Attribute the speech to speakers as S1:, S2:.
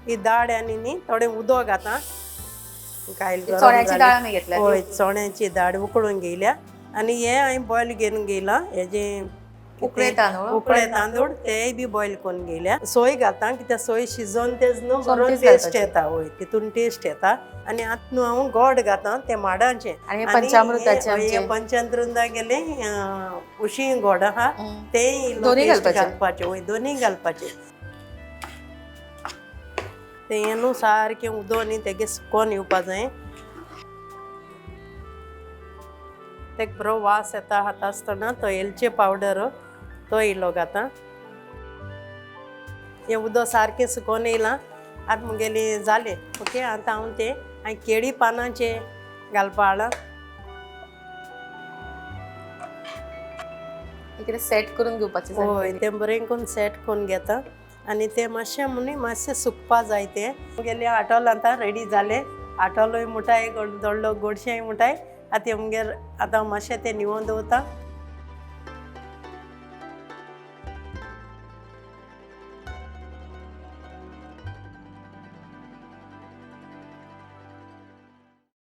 S1: ही दाळ आनी न्ही थोडें उदक घाता कायल
S2: चण्याची डाळ मी घेतल्या
S1: हय चण्याची दाळ उकडून घेयल्या आनी हे हांवें बॉयल घेवन घेयला हेजे
S2: उकडे तांदूळ
S1: उकडे तांदूळ तेय बी बॉयल करून घेयल्या सोय घालता कित्याक सोय शिजोवन तेच न्हू बरो
S2: सोमतीच
S1: टेस्ट
S2: घालपाची.
S1: येता हय तितून टेस्ट येता आनी आतां न्हू हांव गोड घाता ते माडांचे
S2: आणि हे पंचामृताचे
S1: हे
S2: आमचे.
S1: पंचामृता गेले उशी गोड आहा ते
S2: दोन्ही घालपाचे?
S1: घालपाचे वय दोनी घालपाचे ते न्हू सारकें उदक न्ही तेगे सुकोवन येवपा जाय तेका बरो वास येता खाता आसतना तो एलचे पावडर तो इल्लो घाता हे उदक सारकें सुकोवन येयलां आतां मुगेली जालें ओके आतां हांव ते हांवें केळी पानांचे घालपा हाडला
S2: इकडे सेट करून घेवपाचे
S1: हय तें बरें करून सेट करून घेता आनी तें मातशें म्हणून मातशें सुकपा जाय तें मुगेलें आटोल आतां रेडी जालें आटोलूय मुठाय दोडलो गोडशेंय मुठाय आतां मुगेर आतां मातशें तें निवोवन दवरता